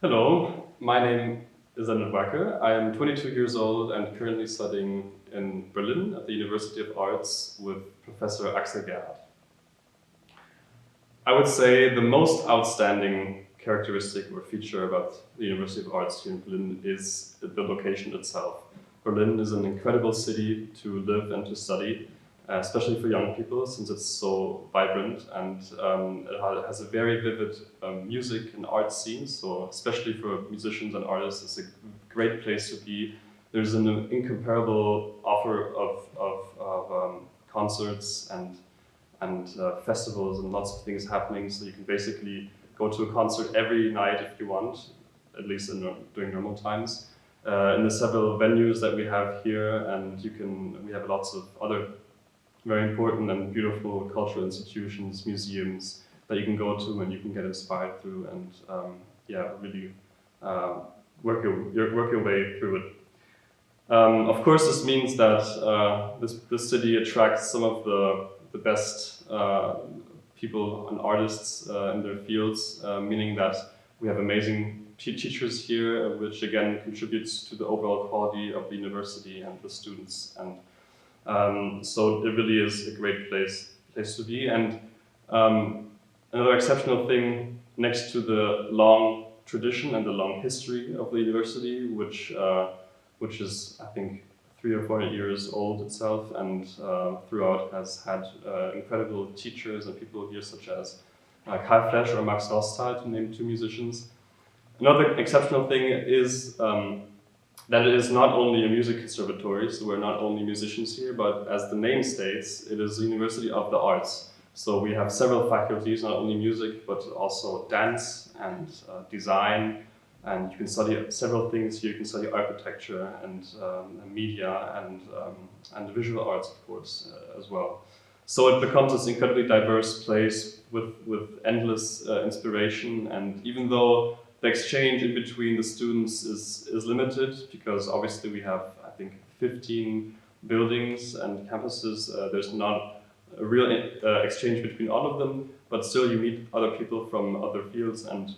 Hello, my name is Leonard WACKER. I am 22 years old and currently studying in Berlin at the University of Arts with Professor Axel Gerhardt. I would say the most outstanding characteristic or feature about the University of Arts here in Berlin is the location itself. Berlin is an incredible city to live and to study, especially for young people, since it's so vibrant and it has a very vivid music and art scene. So especially for musicians and artists, it's a great place to be. There's an incomparable offer of concerts and festivals and lots of things happening. So you can basically go to a concert every night if you want, at least during normal times. In the several venues that we have here, and we have lots of other very important and beautiful cultural institutions, museums that you can go to and you can get inspired through and really work your way through it. Of course, this means that this city attracts some of the best people and artists in their fields, meaning that we have amazing teachers here, which again contributes to the overall quality of the university and the students. And so it really is a great place to be. And another exceptional thing, next to the long tradition and the long history of the university, which is, I think, 300 or 400 years old itself, and throughout has had incredible teachers and people here, such as Karl Flesch or Max Rostal, to name two musicians. Another exceptional thing is that it is not only a music conservatory, so we're not only musicians here, but as the name states, it is a university of the arts. So we have several faculties, not only music, but also dance and design, and you can study several things here. You can study architecture and media and visual arts, of course, as well. So it becomes this incredibly diverse place with endless inspiration, and even though the exchange in between the students is limited, because obviously we have, I think, 15 buildings and campuses. There's not a real exchange between all of them, but still you meet other people from other fields, and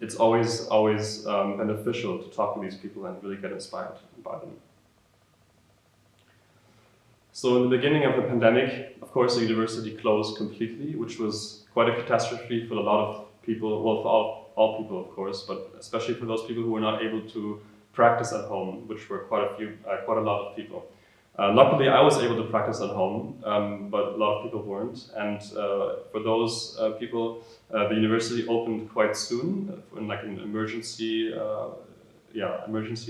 it's always beneficial to talk to these people and really get inspired by them. So in the beginning of the pandemic, of course, the university closed completely, which was quite a catastrophe for a lot of people, well, for all people, of course, but especially for those people who were not able to practice at home, which were quite a lot of people. Luckily, I was able to practice at home, but a lot of people weren't. And for those people, the university opened quite soon, in like an emergency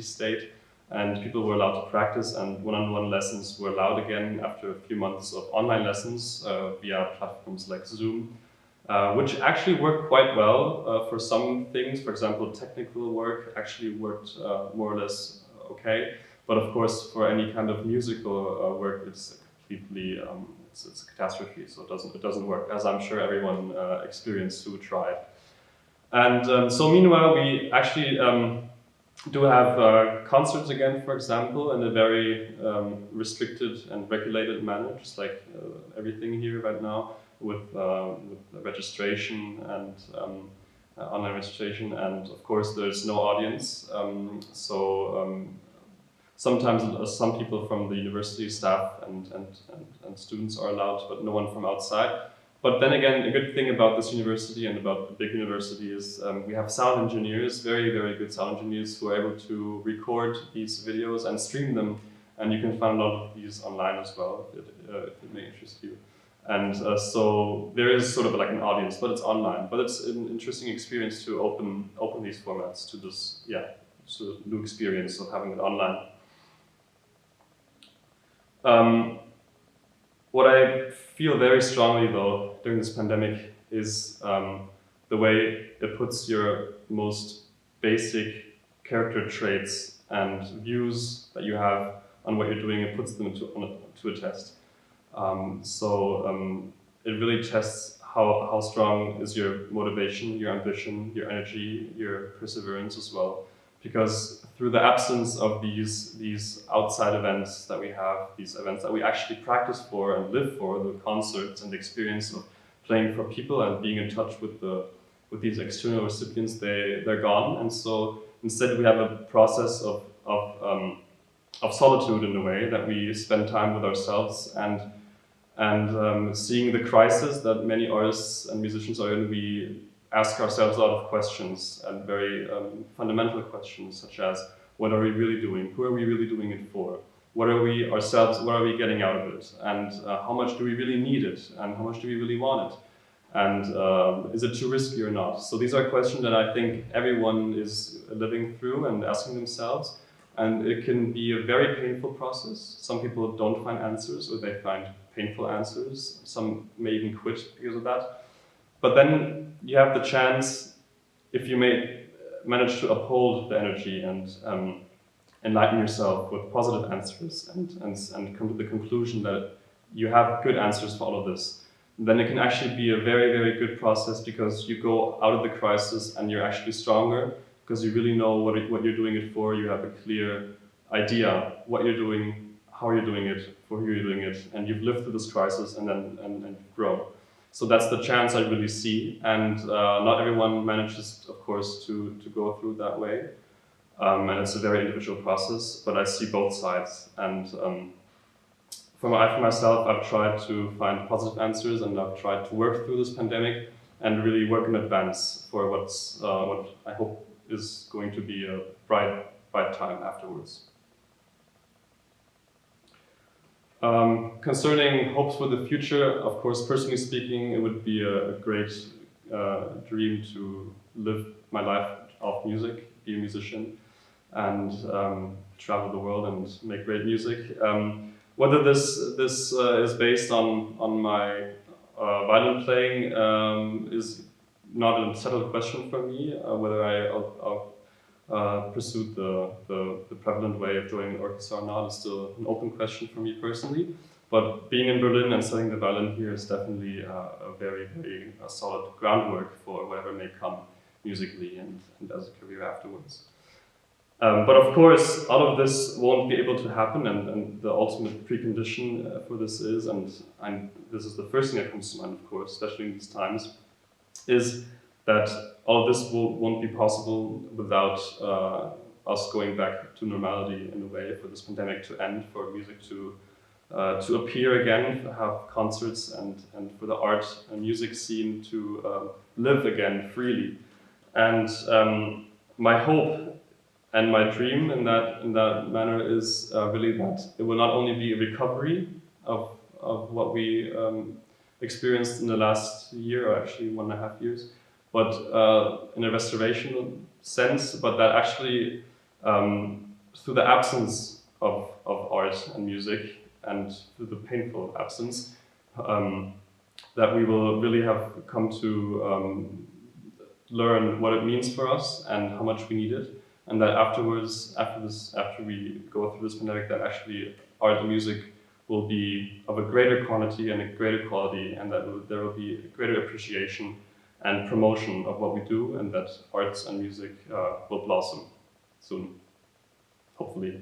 state, and people were allowed to practice, and one-on-one lessons were allowed again after a few months of online lessons via platforms like Zoom. Which actually worked quite well for some things. For example, technical work actually worked more or less okay. But of course, for any kind of musical work, it's completely it's a catastrophe. So it doesn't work, as I'm sure everyone experienced who tried. And so meanwhile, we actually do have concerts again, for example, in a very restricted and regulated manner, just like everything here right now, with registration and online registration, and of course there's no audience. Sometimes some people from the university staff and students are allowed, but no one from outside. But then again, a good thing about this university and about the big university is we have sound engineers, very, very good sound engineers, who are able to record these videos and stream them. And you can find a lot of these online as well, if it may interest you. And so there is sort of like an audience, but it's online. But it's an interesting experience to open these formats to this, sort of new experience of having it online. What I feel very strongly, though, during this pandemic is the way it puts your most basic character traits and views that you have on what you're doing, and puts them to a test. It really tests how strong is your motivation, your ambition, your energy, your perseverance as well. Because through the absence of these outside events that we have, these events that we actually practice for and live for, the concerts and the experience of playing for people and being in touch with the with these external recipients, they're gone. And so instead we have a process of solitude in a way, that we spend time with ourselves and seeing the crisis that many artists and musicians are in, we ask ourselves a lot of questions, and very fundamental questions, such as, what are we really doing? Who are we really doing it for? What are we ourselves, what are we getting out of it? And how much do we really need it? And how much do we really want it? And is it too risky or not? So these are questions that I think everyone is living through and asking themselves. And it can be a very painful process. Some people don't find answers, or they find painful answers. Some may even quit because of that. But then you have the chance, if you may manage to uphold the energy and enlighten yourself with positive answers and come to the conclusion that you have good answers for all of this, then it can actually be a very, very good process, because you go out of the crisis and you're actually stronger, because you really know what you're doing it for. You have a clear idea what you're doing, how you're doing it, for who you're doing it, and you've lived through this crisis and grow. So that's the chance I really see, and not everyone manages, of course, to go through that way, and it's a very individual process. But I see both sides, and for myself, I've tried to find positive answers, and I've tried to work through this pandemic and really work in advance for what I hope is going to be a bright time afterwards. Concerning hopes for the future, of course, personally speaking, it would be a great dream to live my life off music, be a musician, and travel the world and make great music. Whether this is based on my violin playing is not a settled question for me. Whether I'll pursue the prevalent way of joining an orchestra or not is still an open question for me personally. But being in Berlin and studying the violin here is definitely a very, very solid groundwork for whatever may come musically and as a career afterwards. But of course, all of this won't be able to happen, and the ultimate precondition for this is, and this is the first thing that comes to mind, of course, especially in these times, is that all of this won't be possible without us going back to normality in a way, for this pandemic to end, for music to appear again, to have concerts, and for the art and music scene to live again freely. And my hope and my dream in that manner is really that it will not only be a recovery of what we experienced in the last year, or actually 1.5 years, but in a restoration sense, but that actually through the absence of art and music, and through the painful absence, that we will really have come to learn what it means for us and how much we need it. And that afterwards, after we go through this pandemic, that actually art and music will be of a greater quantity and a greater quality, and that there will be a greater appreciation and promotion of what we do, and that arts and music will blossom soon, hopefully.